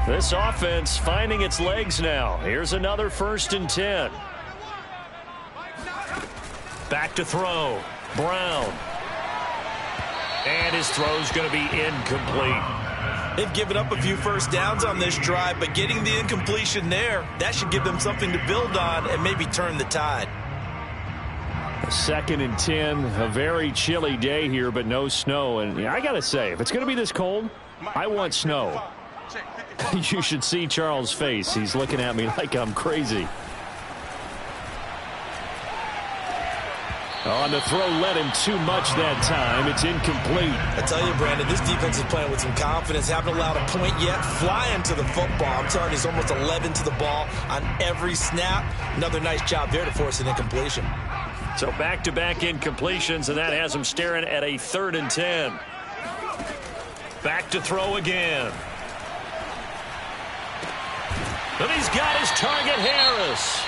This offense finding its legs now. Here's another 1st and 10. Back to throw. Brown. And his throw's going to be incomplete. They've given up a few first downs on this drive, but getting the incompletion there, that should give them something to build on and maybe turn the tide. 2nd and 10, a very chilly day here, but no snow. And I got to say, if it's going to be this cold, I want snow. You should see Charles' face. He's looking at me like I'm crazy. On the throw, led him too much that time. It's incomplete. I tell you, Brandon, this defense is playing with some confidence. Haven't allowed a point yet. Flying to the football. I'm telling you, it's almost 11 to the ball on every snap. Another nice job there to force an incompletion. So back-to-back incompletions, and that has him staring at a 3rd and 10. Back to throw again. And he's got his target, Harris.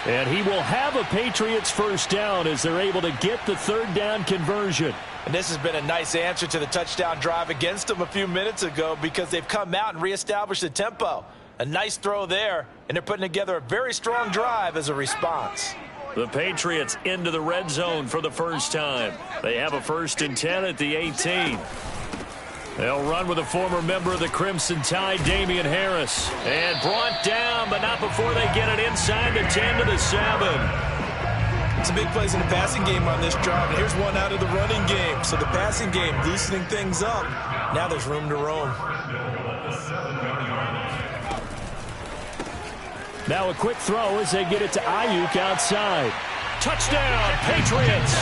And he will have a Patriots first down as they're able to get the 3rd down conversion. And this has been a nice answer to the touchdown drive against them a few minutes ago because they've come out and reestablished the tempo. A nice throw there, and they're putting together a very strong drive as a response. The Patriots into the red zone for the first time. They have a 1st and 10 at the 18. They'll run with a former member of the Crimson Tide, Damian Harris. And brought down, but not before they get it inside the 10 to the 7. Some big plays in the passing game on this drive. And here's one out of the running game. So the passing game loosening things up. Now there's room to roam. Now a quick throw as they get it to Ayuk outside. Touchdown, Patriots!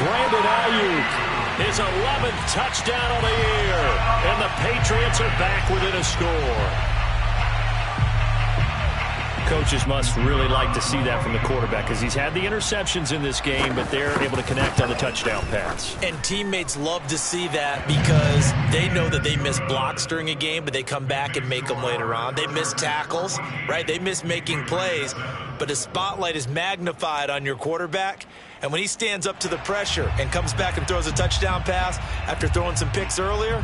Brandon Ayuk. His 11th touchdown of the year. And the Patriots are back within a score. Coaches must really like to see that from the quarterback because he's had the interceptions in this game, but they're able to connect on the touchdown pass. And teammates love to see that because they know that they miss blocks during a game, but they come back and make them later on. They miss tackles, right? They miss making plays, but the spotlight is magnified on your quarterback. And when he stands up to the pressure and comes back and throws a touchdown pass after throwing some picks earlier,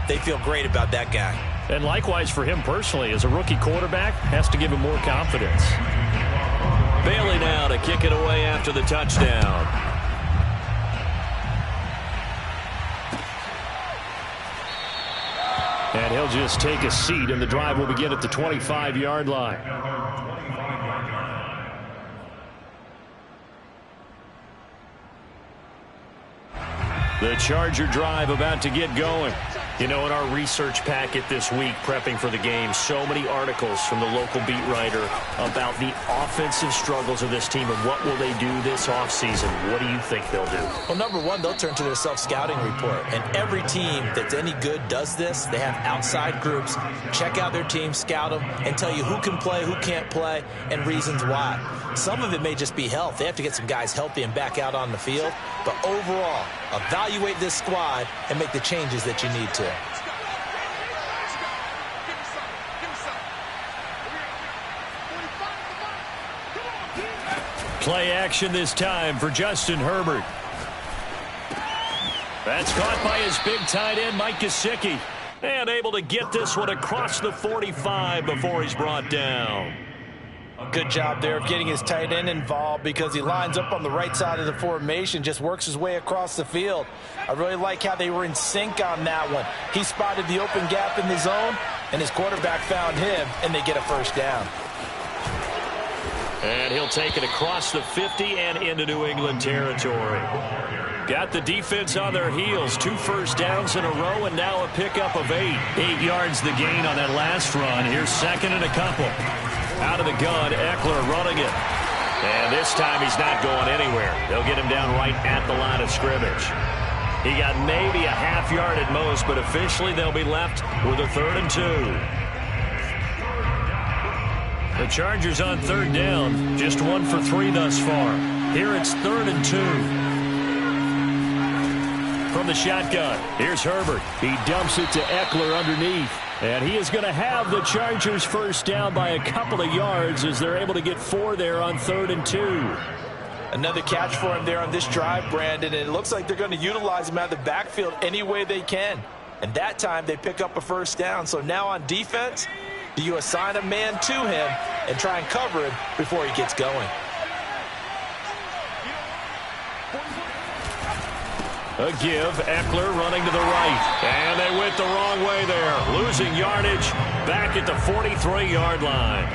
they feel great about that guy. And likewise for him personally, as a rookie quarterback, has to give him more confidence. Bailey now to kick it away after the touchdown. And he'll just take a seat, and the drive will begin at the 25-yard line. The Charger drive about to get going. You know, in our research packet this week, prepping for the game, so many articles from the local beat writer about the offensive struggles of this team and what will they do this offseason. What do you think they'll do? Well, number one, they'll turn to their self-scouting report. And every team that's any good does this. They have outside groups. Check out their team, scout them, and tell you who can play, who can't play, and reasons why. Some of it may just be health. They have to get some guys healthy and back out on the field. But overall, evaluate this squad and make the changes that you need to. Play action this time for Justin Herbert. That's caught by his big tight end, Mike Gesicki. And able to get this one across the 45 before he's brought down. Good job there of getting his tight end involved because he lines up on the right side of the formation, just works his way across the field. I really like how they were in sync on that one. He spotted the open gap in the zone, and his quarterback found him, and they get a first down. And he'll take it across the 50 and into New England territory. Got the defense on their heels. 2 first downs in a row, and now a pickup of 8. 8 yards the gain on that last run. Here's 2nd and a couple. Out of the gun, Eckler running it. And this time he's not going anywhere. They'll get him down right at the line of scrimmage. He got maybe a half yard at most, but officially they'll be left with a 3rd and 2. The Chargers on 3rd down, just 1 for 3 thus far. Here it's 3rd and 2. From the shotgun, here's Herbert. He dumps it to Eckler underneath. And he is going to have the Chargers first down by a couple of yards as they're able to get 4 there on 3rd and 2. Another catch for him there on this drive, Brandon, and it looks like they're going to utilize him out of the backfield any way they can. And that time they pick up a first down. So now on defense, do you assign a man to him and try and cover him before he gets going? A give, Eckler running to the right. And they went the wrong way there. Losing yardage back at the 43-yard line.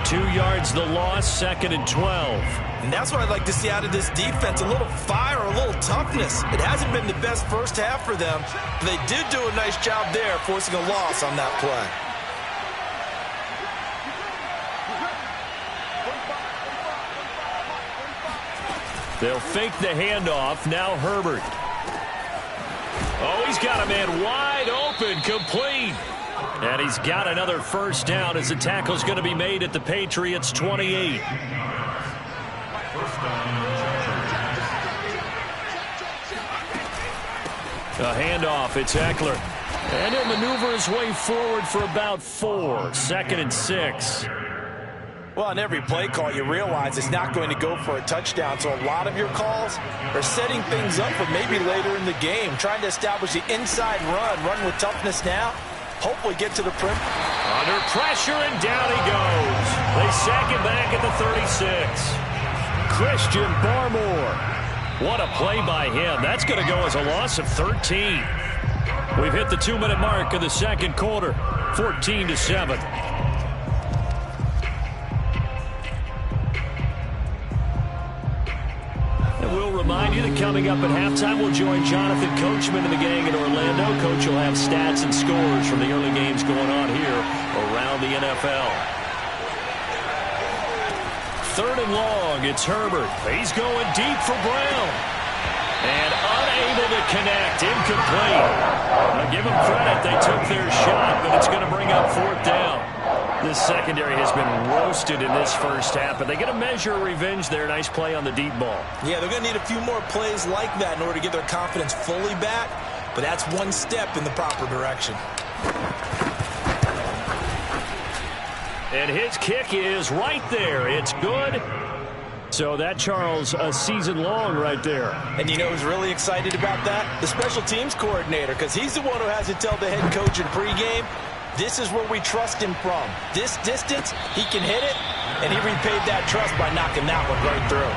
2 yards the loss, 2nd and 12. And that's what I'd like to see out of this defense, a little fire, a little toughness. It hasn't been the best first half for them. But they did do a nice job there, forcing a loss on that play. They'll fake the handoff. Now Herbert. Oh, he's got a man wide open, complete. And he's got another first down as the tackle's going to be made at the Patriots' 28. A handoff, it's Eckler. And he'll maneuver his way forward for about 4. 2nd and 6. Well, on every play call, you realize it's not going to go for a touchdown. So a lot of your calls are setting things up for maybe later in the game, trying to establish the inside run with toughness now. Hopefully get to the print. Under pressure, and down he goes. They sack him back at the 36. Christian Barmore. What a play by him. That's going to go as a loss of 13. We've hit the 2-minute mark of the second quarter. 14-7. We'll remind you that coming up at halftime, we'll join Jonathan Coachman and the gang in Orlando. Coach will have stats and scores from the early games going on here around the NFL. 3rd and long, it's Herbert. He's going deep for Brown. And unable to connect, incomplete. I'll give them credit, they took their shot, but it's going to bring up 4th down. This secondary has been roasted in this first half, but they get a measure of revenge there. Nice play on the deep ball. Yeah, they're going to need a few more plays like that in order to get their confidence fully back, but that's one step in the proper direction. And his kick is right there. It's good. So that, Charles, a season long right there. And you know who's really excited about that? The special teams coordinator, because he's the one who has to tell the head coach in pregame, this is where we trust him from. This distance, he can hit it, and he repaid that trust by knocking that one right through.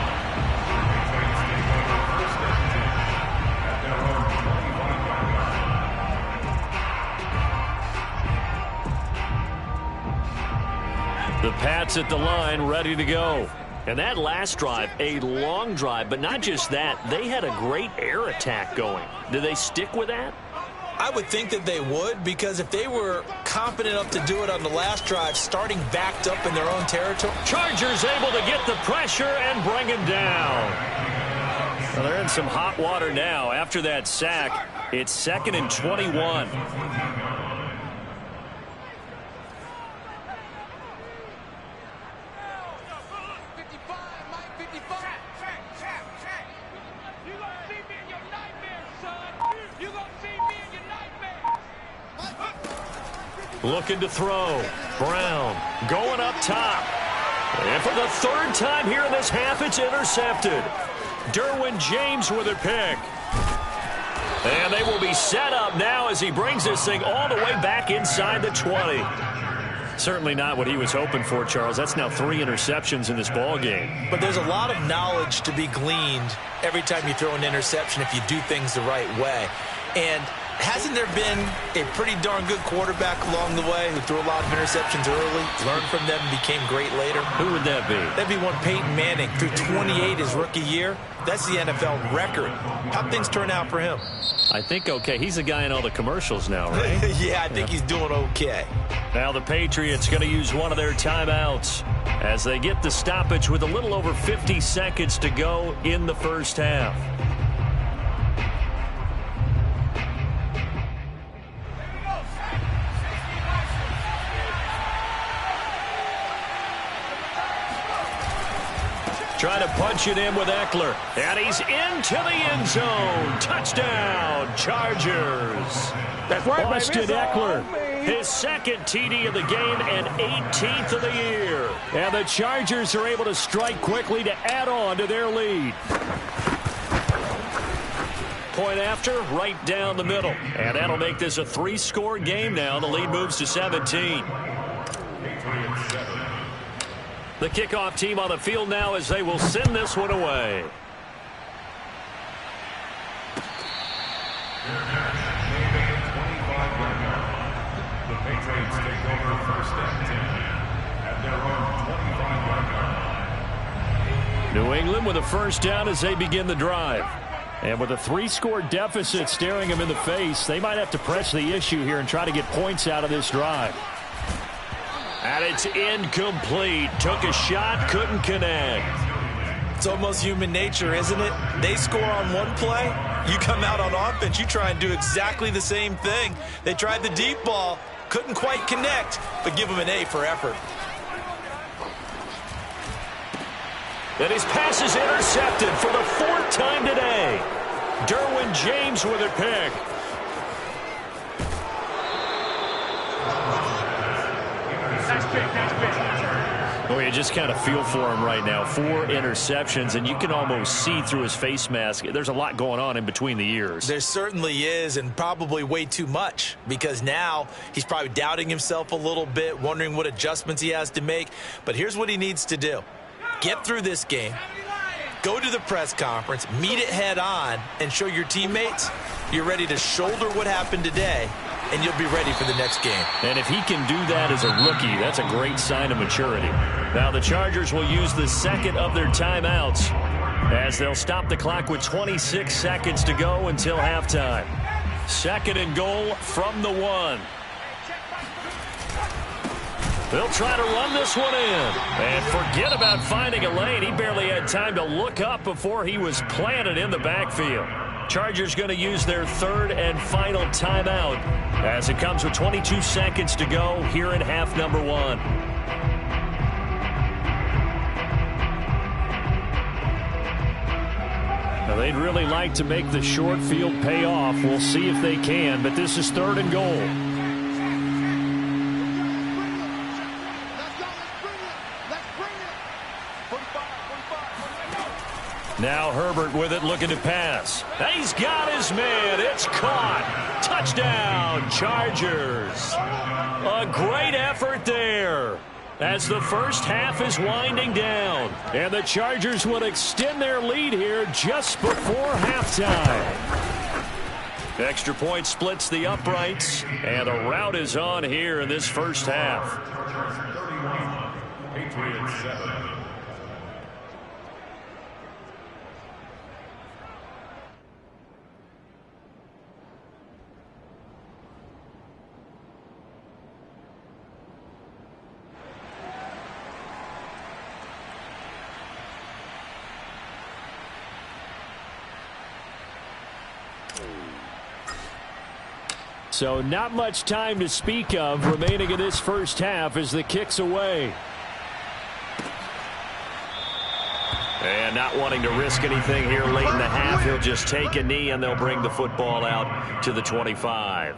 The Pats at the line, ready to go. And that last drive, a long drive, but not just that, they had a great air attack going. Do they stick with that? I would think that they would, because if they were confident enough to do it on the last drive, starting backed up in their own territory. Chargers able to get the pressure and bring him down. Well, they're in some hot water now. After that sack, it's 2nd and 21. Looking to throw. Brown going up top. And for the 3rd time here in this half, it's intercepted. Derwin James with a pick. And they will be set up now as he brings this thing all the way back inside the 20. Certainly not what he was hoping for, Charles. That's now 3 interceptions in this ball game. But there's a lot of knowledge to be gleaned every time you throw an interception if you do things the right way. And hasn't there been a pretty darn good quarterback along the way who threw a lot of interceptions early, learned from them, and became great later? Who would that be? That'd be one Peyton Manning, threw 28 his rookie year. That's the NFL record. How'd things turn out for him? I think okay. He's the guy in all the commercials now, right? Yeah, I think he's doing okay. Now the Patriots going to use one of their timeouts as they get the stoppage with a little over 50 seconds to go in the first half. Trying to punch it in with Eckler. And he's into the end zone. Touchdown, Chargers. That's right, Austin Eckler. His 2nd TD of the game and 18th of the year. And the Chargers are able to strike quickly to add on to their lead. point after, right down the middle. And that'll make this a 3-score game now. The lead moves to 17. The kickoff team on the field now as they will send this one away. The Patriots take over first and 10 at their own 25-yard line. New England with a first down as they begin the drive. And with a 3-score deficit staring them in the face, they might have to press the issue here and try to get points out of this drive. And it's incomplete. Took a shot, couldn't connect. It's almost human nature, isn't it? They score on one play. You come out on offense, you try and do exactly the same thing. They tried the deep ball, couldn't quite connect, but give them an A for effort. And his pass is intercepted for the 4th time today. Derwin James with a pick. Oh, you just kind of feel for him right now. 4 interceptions, and you can almost see through his face mask. There's a lot going on in between the ears. There certainly is, and probably way too much, because now he's probably doubting himself a little bit, wondering what adjustments he has to make. But here's what he needs to do. Get through this game, go to the press conference, meet it head on, and show your teammates you're ready to shoulder what happened today, and you'll be ready for the next game. And if he can do that as a rookie, that's a great sign of maturity. Now the Chargers will use the second of their timeouts as they'll stop the clock with 26 seconds to go until halftime. 2nd and goal from the 1. They'll try to run this one in. And forget about finding a lane. He barely had time to look up before he was planted in the backfield. Chargers going to use their 3rd and final timeout as it comes with 22 seconds to go here in half number 1. Now they'd really like to make the short field pay off. We'll see if they can, but this is 3rd and goal. Now Herbert with it, looking to pass. He's got his man. It's caught. Touchdown, Chargers. A great effort there as the first half is winding down. And the Chargers would extend their lead here just before halftime. Extra point splits the uprights, and a rout is on here in this first half. Patriots 7. So not much time to speak of remaining in this first half as the kick's away. And not wanting to risk anything here late in the half, he'll just take a knee and they'll bring the football out to the 25.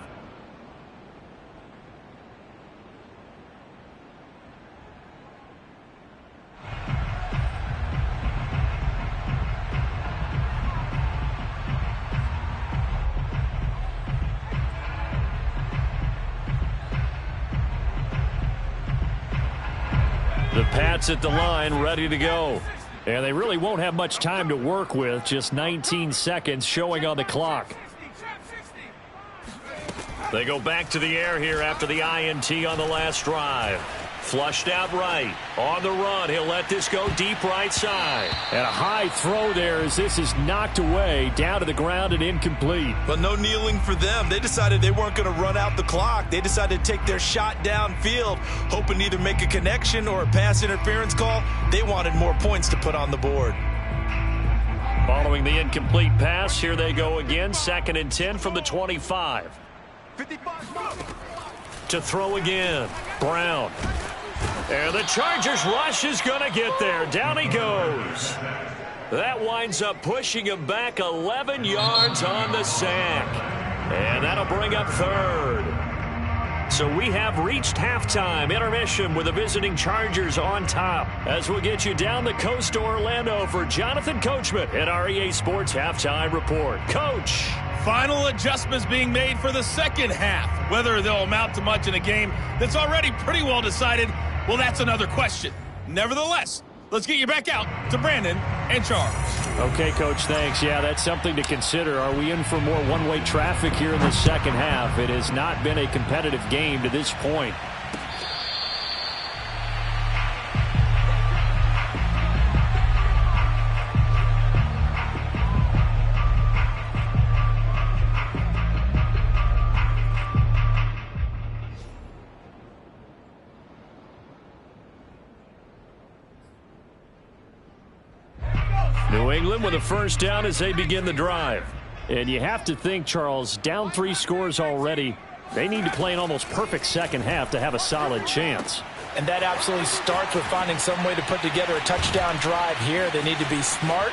The Pats at the line, ready to go. And they really won't have much time to work with, just 19 seconds showing on the clock. They go back to the air here after the INT on the last drive. Flushed out right. On the run, he'll let this go deep right side. And a high throw there as this is knocked away, down to the ground and incomplete. But no kneeling for them. They decided they weren't going to run out the clock. They decided to take their shot downfield, hoping to either make a connection or a pass interference call. They wanted more points to put on the board. Following the incomplete pass, here they go again. 2nd and 10 from the 25. To throw again. Brown. And the Chargers rush is going to get there. Down he goes. That winds up pushing him back 11 yards on the sack. And that'll bring up 3rd. So we have reached halftime intermission with the visiting Chargers on top. As we'll get you down the coast to Orlando for Jonathan Coachman at our EA Sports Halftime Report. Coach. Final adjustments being made for the second half. Whether they'll amount to much in a game that's already pretty well decided, well, that's another question. Nevertheless, let's get you back out to Brandon and Charles. Okay, Coach, thanks. Yeah, that's something to consider. Are we in for more one-way traffic here in the second half? It has not been a competitive game to this point. New England with a first down as they begin the drive. And you have to think, Charles, down 3 scores already. They need to play an almost perfect second half to have a solid chance. And that absolutely starts with finding some way to put together a touchdown drive here. They need to be smart,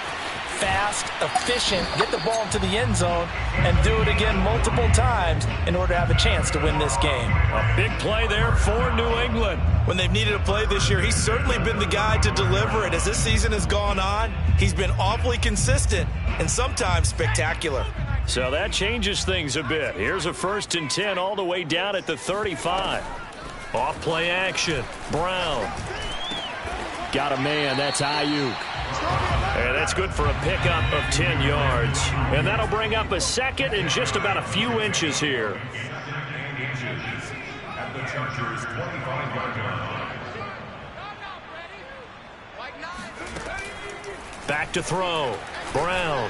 fast, efficient, get the ball into the end zone, and do it again multiple times in order to have a chance to win this game. A big play there for New England. When they've needed a play this year, he's certainly been the guy to deliver it. As this season has gone on, he's been awfully consistent and sometimes spectacular. So that changes things a bit. Here's a 1st and 10 all the way down at the 35. Off play action. Brown. Got a man. That's Ayuk. And that's good for a pickup of 10 yards. And that'll bring up a second and just about a few inches here. At the Chargers 25-yard line. Back to throw. Brown.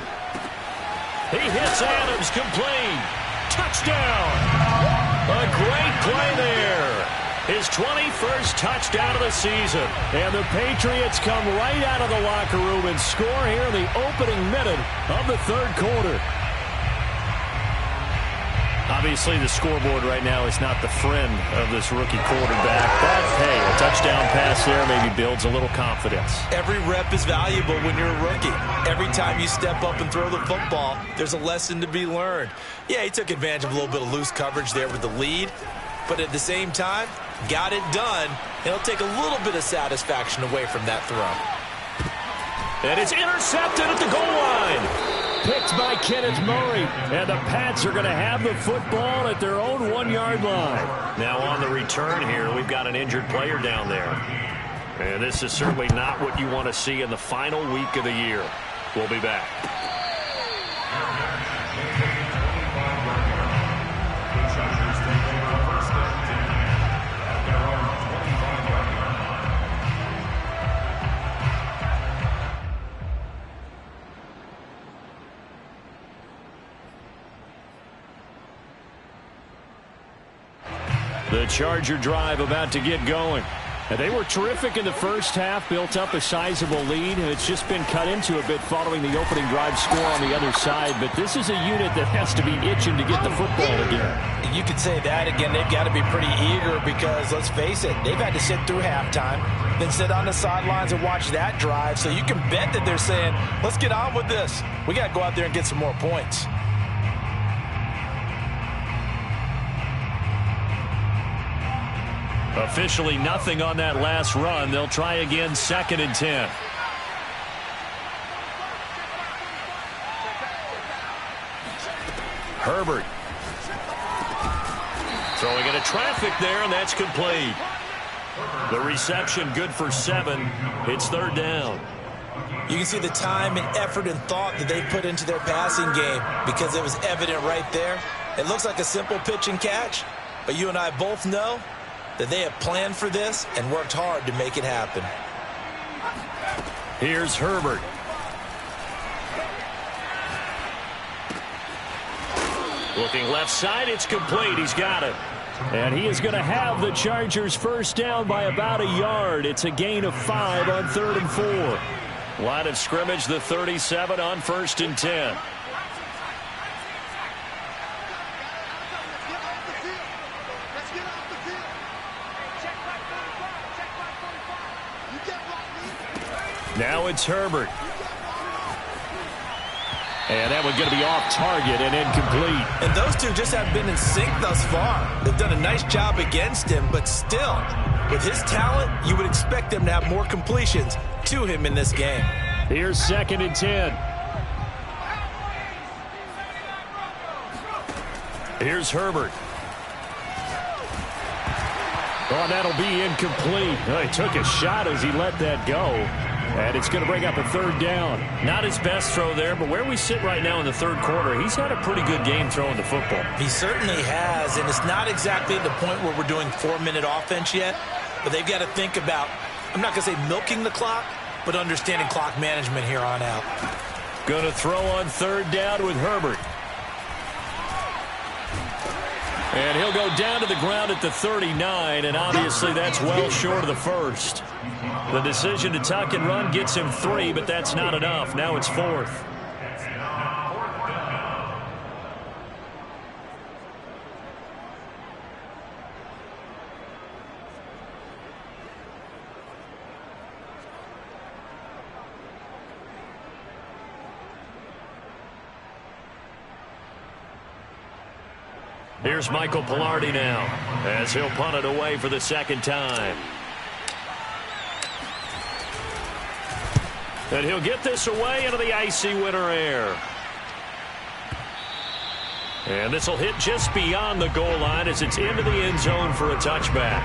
He hits Adams complete. Touchdown. A great play there. His 21st touchdown of the season. And the Patriots come right out of the locker room and score here in the opening minute of the 3rd quarter. Obviously, the scoreboard right now is not the friend of this rookie quarterback. But, hey, a touchdown pass there maybe builds a little confidence. Every rep is valuable when you're a rookie. Every time you step up and throw the football, there's a lesson to be learned. Yeah, he took advantage of a little bit of loose coverage there with the lead. But at the same time, got it done. It'll take a little bit of satisfaction away from that throw. And it's intercepted at the goal line. Picked by Kenneth Murray. And the Pats are going to have the football at their own 1-yard line. Now on the return here, we've got an injured player down there. And this is certainly not what you want to see in the final week of the year. We'll be back. The Charger drive about to get going. And they were terrific in the first half, built up a sizable lead, and it's just been cut into a bit following the opening drive score on the other side. But this is a unit that has to be itching to get the football again. You could say that again. They've got to be pretty eager because, let's face it, they've had to sit through halftime, then sit on the sidelines and watch that drive. So you can bet that they're saying, let's get on with this. We got to go out there and get some more points. Officially nothing on that last run. They'll try again 2nd and 10. Herbert. Throwing into traffic there, and that's complete. The reception good for 7. It's 3rd down. You can see the time and effort and thought that they put into their passing game because it was evident right there. It looks like a simple pitch and catch, but you and I both know that they have planned for this and worked hard to make it happen. Here's Herbert. Looking left side, it's complete. He's got it. And he is going to have the Chargers first down by about a yard. It's a gain of 5 on 3rd and 4. Line of scrimmage, the 37 on 1st and 10. Now it's Herbert. And that one's going to be off target and incomplete. And those two just have been in sync thus far. They've done a nice job against him, but still, with his talent, you would expect them to have more completions to him in this game. Here's 2nd and 10. Here's Herbert. Oh, that'll be incomplete. Oh, he took a shot as he let that go. And it's going to bring up a 3rd down. Not his best throw there, but where we sit right now in the 3rd quarter, he's had a pretty good game throwing the football. He certainly has, and it's not exactly the point where we're doing 4-minute offense yet, but they've got to think about, I'm not going to say milking the clock, but understanding clock management here on out. Going to throw on 3rd down with Herbert. And he'll go down to the ground at the 39, and obviously that's well short of the 1st. The decision to tuck and run gets him 3, but that's not enough. Now it's 4th. Here's Michael Palardy now as he'll punt it away for the 2nd time. And he'll get this away into the icy winter air. And this will hit just beyond the goal line as it's into the end zone for a touchback.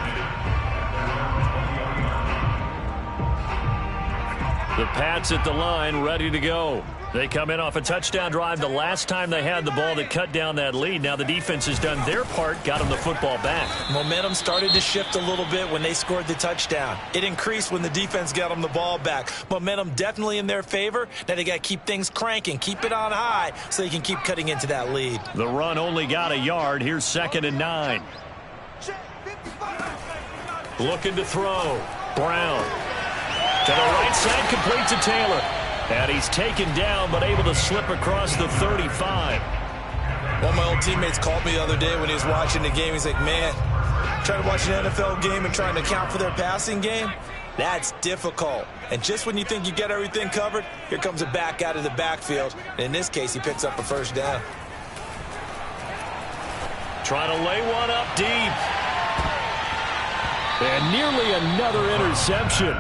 The Pats at the line ready to go. They come in off a touchdown drive the last time they had the ball that cut down that lead. Now the defense has done their part, got them the football back. Momentum started to shift a little bit when they scored the touchdown. It increased when the defense got them the ball back. Momentum definitely in their favor. Now they got to keep things cranking, keep it on high so they can keep cutting into that lead. The run only got a yard. Here's 2nd and 9. Looking to throw. Brown. To the right side, complete to Taylor. And he's taken down, but able to slip across the 35. One of my old teammates called me the other day when he was watching the game. He's like, man, trying to watch an NFL game and trying to account for their passing game, that's difficult. And just when you think you get everything covered, here comes a back out of the backfield. And in this case, he picks up a 1st down. Trying to lay one up deep. And nearly another interception.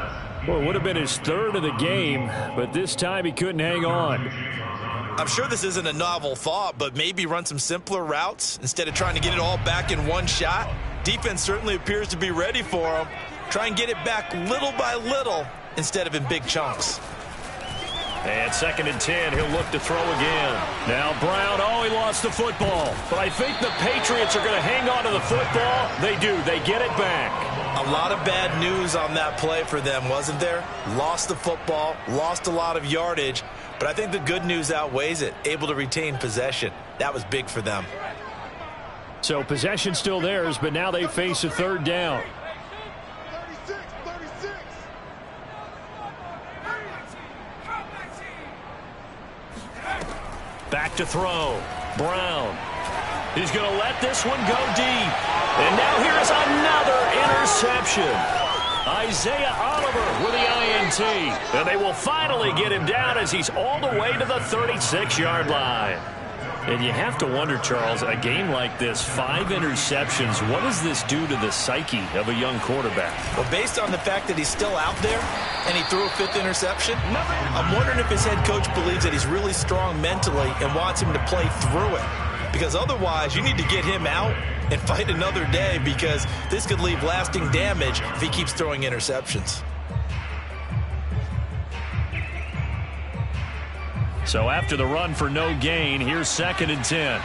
Well, it would have been his 3rd of the game, but this time he couldn't hang on. I'm sure this isn't a novel thought, but maybe run some simpler routes instead of trying to get it all back in one shot. Defense certainly appears to be ready for him. Try and get it back little by little instead of in big chunks. And 2nd and 10, he'll look to throw again. Now Brown, he lost the football. But I think the Patriots are going to hang on to the football. They do. They get it back. A lot of bad news on that play for them, wasn't there? Lost the football, lost a lot of yardage, but I think the good news outweighs it. Able to retain possession. That was big for them. So possession still theirs, but now they face a 3rd down. Back to throw. Brown. He's going to let this one go deep. And now here's another interception. Isaiah Oliver with the INT. And they will finally get him down as he's all the way to the 36-yard line. And you have to wonder, Charles, a game like this, 5 interceptions, what does this do to the psyche of a young quarterback? Well, based on the fact that he's still out there and he threw a 5th interception, I'm wondering if his head coach believes that he's really strong mentally and wants him to play through it. Because otherwise, you need to get him out and fight another day, because this could leave lasting damage if he keeps throwing interceptions. So after the run for no gain, here's 2nd and 10.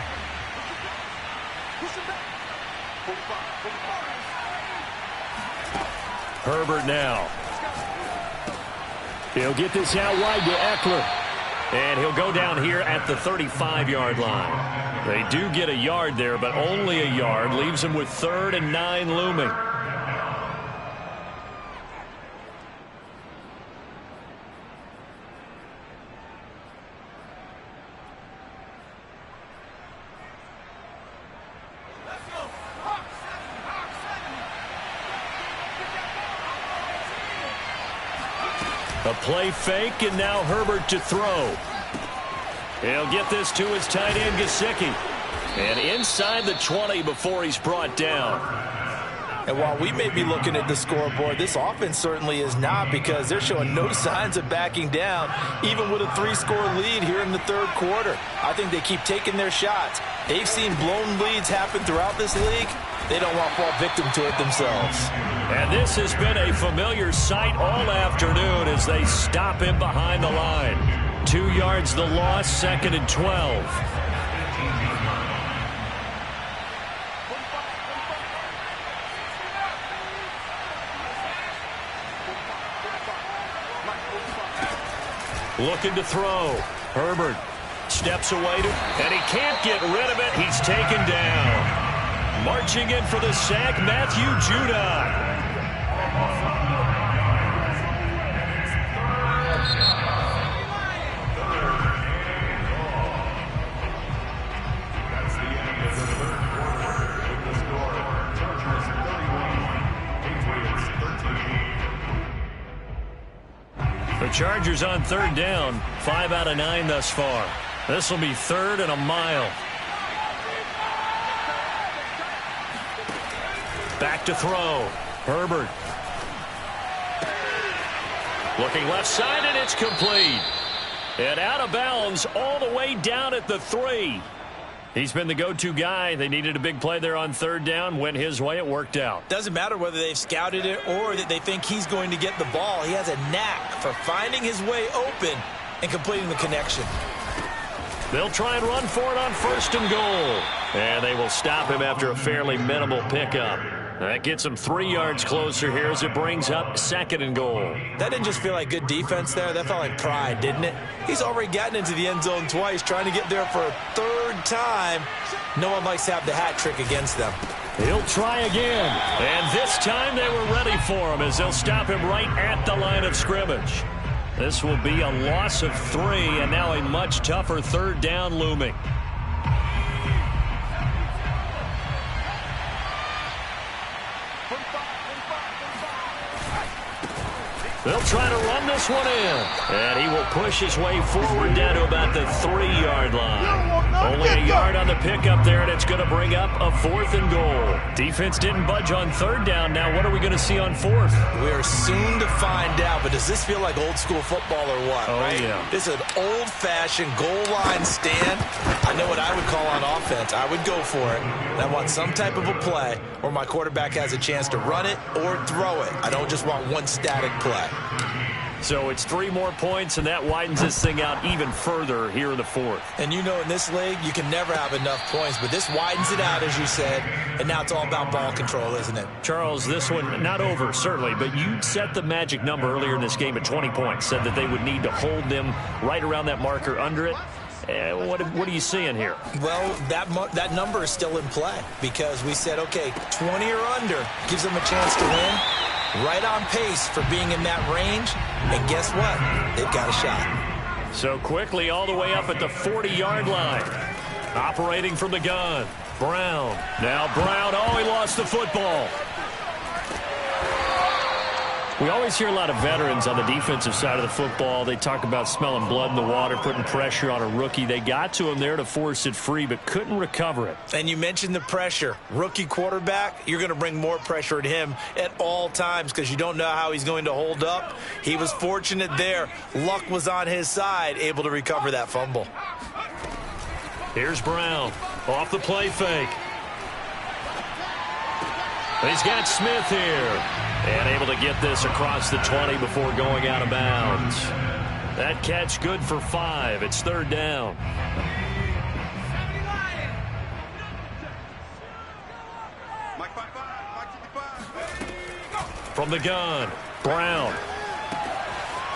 Herbert now. He'll get this out wide to Eckler. And he'll go down here at the 35-yard line. They do get a yard there, but only a yard. Leaves him with 3rd and 9 looming. A play fake, and now Herbert to throw. He'll get this to his tight end, Gesicki. And inside the 20 before he's brought down. And while we may be looking at the scoreboard, this offense certainly is not, because they're showing no signs of backing down, even with a 3-score lead here in the third quarter. I think they keep taking their shots. They've seen blown leads happen throughout this league. They don't want to fall victim to it themselves. And this has been a familiar sight all afternoon as they stop him behind the line. 2 yards the loss, 2nd and 12. Looking to throw. Herbert steps away, and he can't get rid of it. He's taken down. Marching in for the sack, Matthew Judon. That's the end of the third quarter with the score. Chargers 31, Patriots 13. The Chargers on 3rd down, 5 out of 9 thus far. This will be 3rd and a mile. Back to throw. Herbert. Looking left side, and it's complete. And out of bounds all the way down at the 3. He's been the go-to guy. They needed a big play there on 3rd down. Went his way. It worked out. Doesn't matter whether they've scouted it or that they think he's going to get the ball. He has a knack for finding his way open and completing the connection. They'll try and run for it on 1st and goal. And they will stop him after a fairly minimal pickup. That gets him 3 yards closer here as it brings up 2nd and goal. That didn't just feel like good defense there. That felt like pride, didn't it? He's already gotten into the end zone twice, trying to get there for a 3rd time. No one likes to have the hat trick against them. He'll try again. And this time they were ready for him as they'll stop him right at the line of scrimmage. This will be a loss of 3, and now a much tougher 3rd down looming. They'll try to run this one in. And he will push his way forward down to about the 3-yard line. Only a yard on the pickup there, and it's going to bring up a 4th and goal. Defense didn't budge on 3rd down. Now what are we going to see on 4th? We are soon to find out, but does this feel like old school football or what? Oh, right? yeah. This is an old-fashioned goal line stand. I know what I would call on offense. I would go for it. And I want some type of a play where my quarterback has a chance to run it or throw it. I don't just want one static play. So it's 3 more points, and that widens this thing out even further here in the 4th. And you know in this league, you can never have enough points, but this widens it out, as you said, and now it's all about ball control, isn't it? Charles, this one not over, certainly, but you set the magic number earlier in this game at 20 points, said that they would need to hold them right around that marker under it. What are you seeing here? Well, that number is still in play because we said, okay, 20 or under gives them a chance to win. Right on pace for being in that range. And guess what? They've got a shot. So quickly all the way up at the 40-yard line. Operating from the gun. Brown. Now Brown. Oh, he lost the football. We always hear a lot of veterans on the defensive side of the football. They talk about smelling blood in the water, putting pressure on a rookie. They got to him there to force it free, but couldn't recover it. And you mentioned the pressure. Rookie quarterback, you're going to bring more pressure at him at all times because you don't know how he's going to hold up. He was fortunate there. Luck was on his side, able to recover that fumble. Here's Brown off the play fake. He's got Smith here. And able to get this across the 20 before going out of bounds. That catch good for 5. It's 3rd down. From the gun, Brown.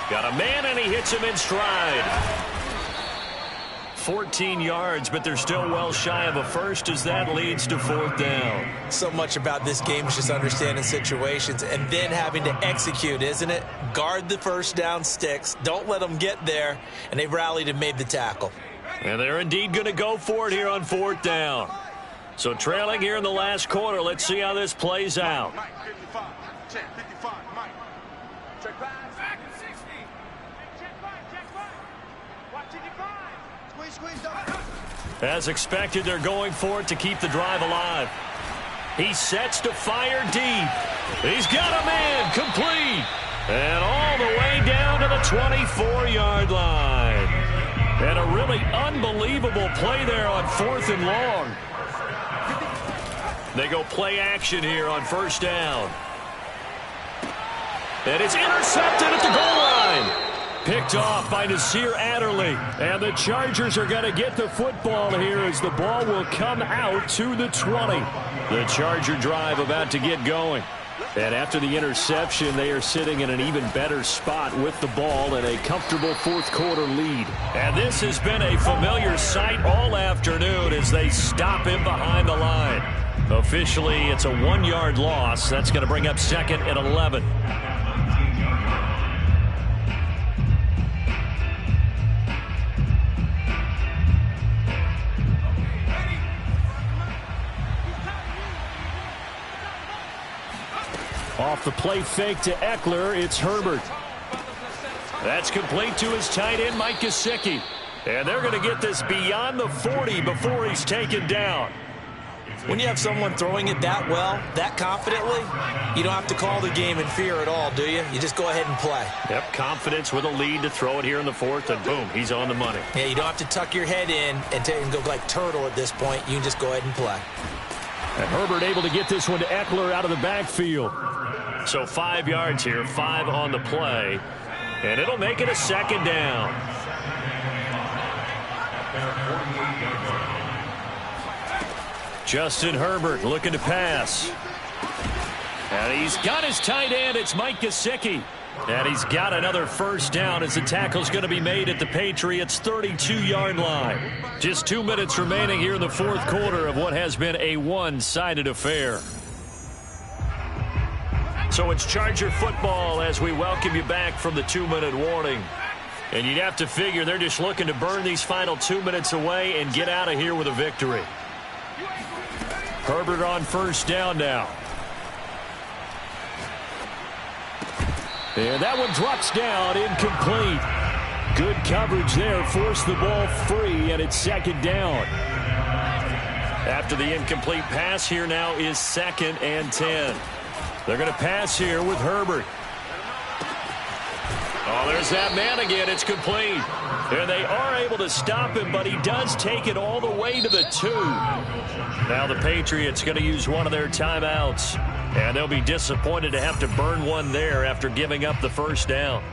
Got a man, and he hits him in stride. 14 yards, but they're still well shy of a first as that leads to 4th down. So much about this game is just understanding situations and then having to execute, isn't it? Guard the first down sticks. Don't let them get there. And they rallied and made the tackle. And they're indeed going to go for it here on 4th down. So trailing here in the last quarter. Let's see how this plays out. Mike, 55. Check 55. Mike. Check back. Back 60. Check 5. Check 5. Watch 55. As expected, they're going for it to keep the drive alive. He sets to fire deep. He's got a man complete. And all the way down to the 24-yard line. And a really unbelievable play there on 4th and long. They go play action here on first down. And it's intercepted at the goal line. Picked off by Nasir Adderley. And the Chargers are going to get the football here as the ball will come out to the 20. The Charger drive about to get going. And after the interception, they are sitting in an even better spot with the ball and a comfortable fourth-quarter lead. And this has been a familiar sight all afternoon as they stop him behind the line. Officially, it's a 1-yard loss. That's going to bring up 2nd and 11. Off the play fake to Eckler, it's Herbert. That's complete to his tight end, Mike Gesicki. And they're going to get this beyond the 40 before he's taken down. When you have someone throwing it that well, that confidently, you don't have to call the game in fear at all, do you? You just go ahead and play. Yep, confidence with a lead to throw it here in the 4th, and boom, he's on the money. Yeah, you don't have to tuck your head in and go like turtle at this point. You can just go ahead and play. And Herbert able to get this one to Eckler out of the backfield. So 5 yards here, 5 on the play. And it'll make it a 2nd down. Justin Herbert looking to pass. And he's got his tight end. It's Mike Gesicki. And he's got another first down as the tackle's going to be made at the Patriots' 32-yard line. Just 2 minutes remaining here in the 4th quarter of what has been a one-sided affair. So it's Charger football as we welcome you back from the 2-minute warning. And you'd have to figure they're just looking to burn these final 2 minutes away and get out of here with a victory. Herbert on first down now. And that one drops down, incomplete. Good coverage there, forced the ball free, and it's 2nd down. After the incomplete pass, here now is 2nd and 10. They're going to pass here with Herbert. Oh, there's that man again. It's complete. And they are able to stop him, but he does take it all the way to the 2. Now the Patriots going to use one of their timeouts. And they'll be disappointed to have to burn one there after giving up the first down.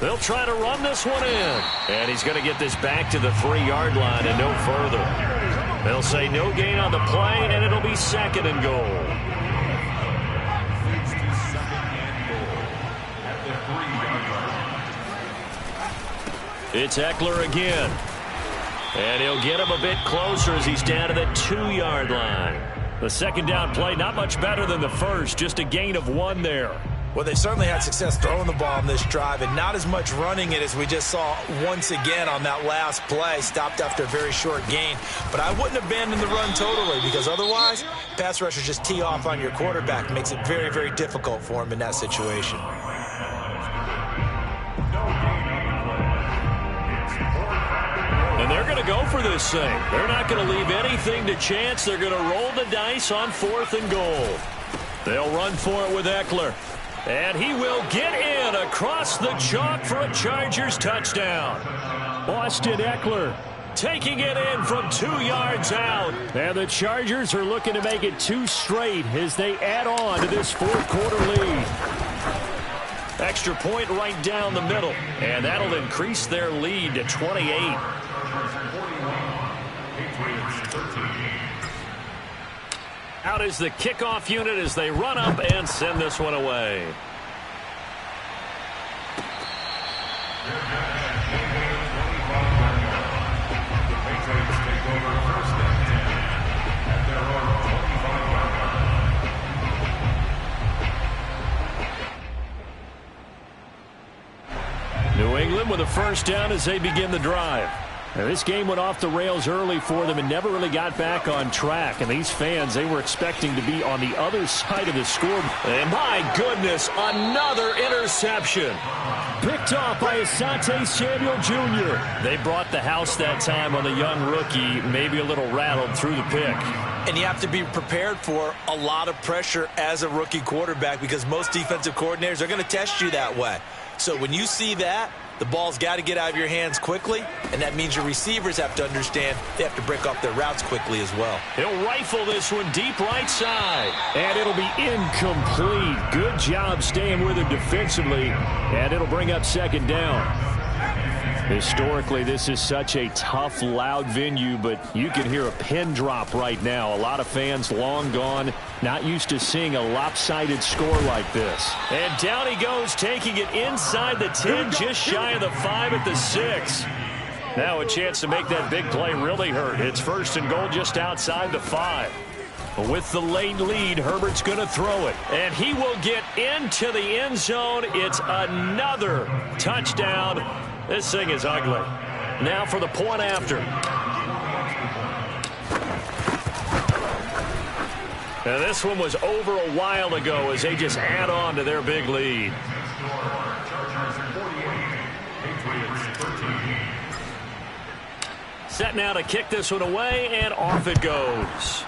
They'll try to run this one in. And he's going to get this back to the 3-yard line and no further. They'll say no gain on the play, and it'll be 2nd and goal. It's Eckler again. And he'll get him a bit closer as he's down to the 2-yard line. The 2nd down play, not much better than the first, just a gain of 1 there. Well, they certainly had success throwing the ball on this drive and not as much running it as we just saw once again on that last play. Stopped after a very short gain. But I wouldn't abandon the run totally because otherwise, pass rushers just tee off on your quarterback. It makes it very, very difficult for him in that situation. And they're going to go for this thing. They're not going to leave anything to chance. They're going to roll the dice on 4th and goal. They'll run for it with Eckler. And he will get in across the chalk for a Chargers touchdown. Austin Eckler taking it in from 2 yards out. And the Chargers are looking to make it 2 straight as they add on to this 4th quarter lead. Extra point right down the middle. And that'll increase their lead to 28. Out is the kickoff unit as they run up and send this one away. New England with a first down as they begin the drive. Now, this game went off the rails early for them and never really got back on track. And these fans, they were expecting to be on the other side of the scoreboard. And my goodness, another interception. Picked off by Asante Samuel Jr. They brought the house that time on the young rookie, maybe a little rattled through the pick. And you have to be prepared for a lot of pressure as a rookie quarterback because most defensive coordinators are going to test you that way. So when you see that, the ball's got to get out of your hands quickly, and that means your receivers have to understand they have to break off their routes quickly as well. He'll rifle this one deep right side, and it'll be incomplete. Good job staying with it defensively, and it'll bring up second down. Historically, this is such a tough, loud venue, but you can hear a pin drop right now. A lot of fans long gone, not used to seeing a lopsided score like this. And down he goes, taking it inside the 10, just shy of the 5 at the 6. Now a chance to make that big play really hurt. It's first and goal just outside the 5. With the late lead, Herbert's going to throw it. And he will get into the end zone. It's another touchdown. This thing is ugly. Now for the point after. And this one was over a while ago as they just add on to their big lead. Set now to kick this one away, and off it goes.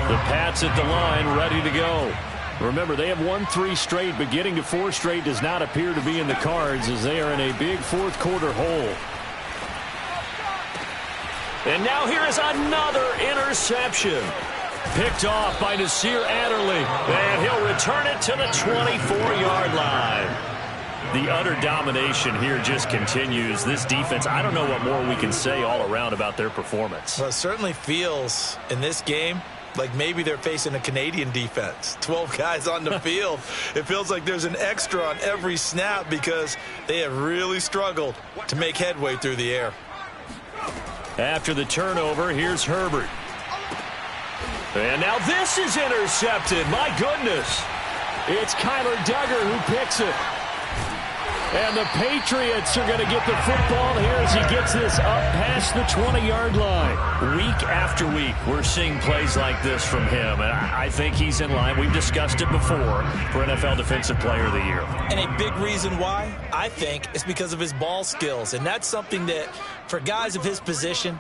The Pats at the line, ready to go. Remember, they have won 3 straight, but getting to 4 straight does not appear to be in the cards as they are in a big fourth quarter hole. And now here is another interception. Picked off by Nasir Adderley, and he'll return it to the 24-yard line. The utter domination here just continues. This defense, I don't know what more we can say all around about their performance. Well, it certainly feels in this game like maybe they're facing a Canadian defense. 12 guys on the field. It feels like there's an extra on every snap because they have really struggled to make headway through the air. After the turnover, here's Herbert. And now this is intercepted. My goodness. It's Kyler Duggar who picks it. And the Patriots are going to get the football here as he gets this up past the 20-yard line. Week after week, we're seeing plays like this from him. And I think he's in line. We've discussed it before for NFL Defensive Player of the Year. And a big reason why, I think, is because of his ball skills. And that's something that, for guys of his position,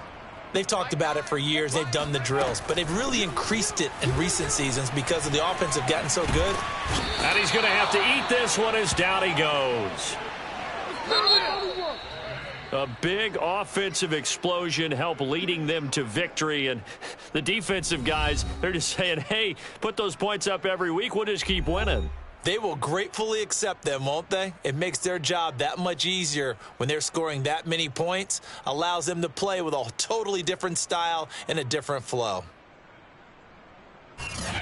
they've talked about it for years. They've done the drills. But they've really increased it in recent seasons because of the offense have gotten so good. And he's going to have to eat this one as down he goes. A big offensive explosion helped leading them to victory. And the defensive guys, they're just saying, hey, put those points up every week. We'll just keep winning. They will gratefully accept them, won't they? It makes their job that much easier when they're scoring that many points. Allows them to play with a totally different style and a different flow.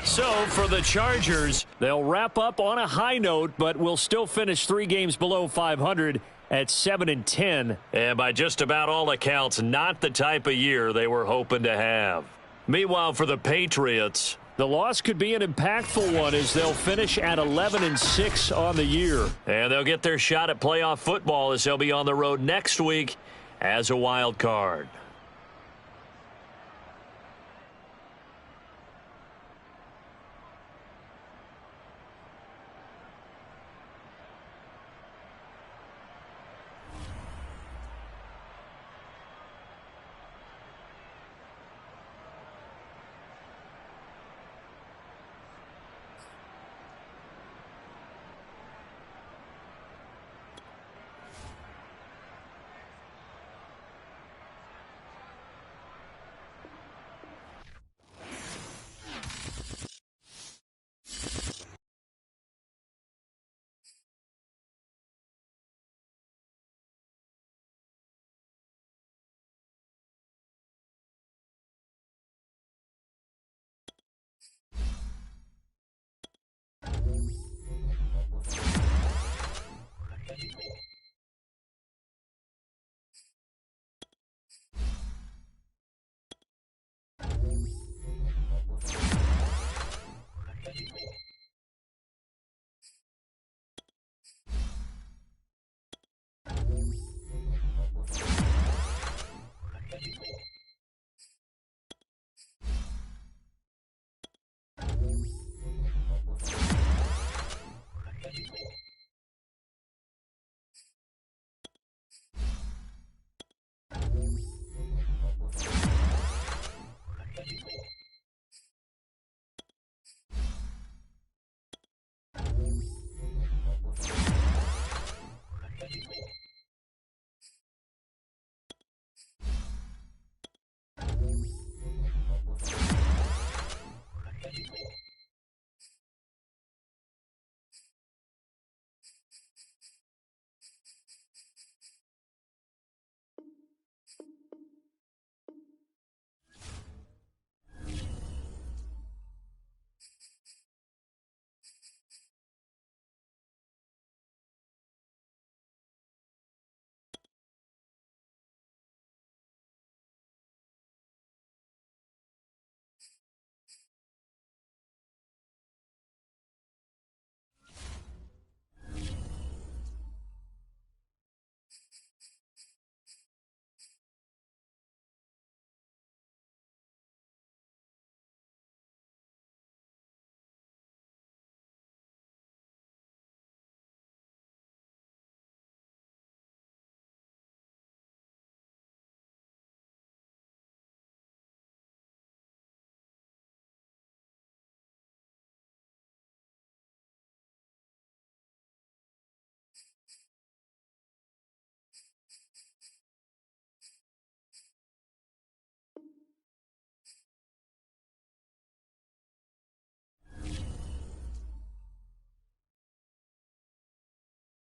So for the Chargers, they'll wrap up on a high note, but will still finish 3 games below 500 at 7-10. And by just about all accounts, not the type of year they were hoping to have. Meanwhile, for the Patriots, the loss could be an impactful one as they'll finish at 11-6 on the year. And they'll get their shot at playoff football as they'll be on the road next week as a wild card.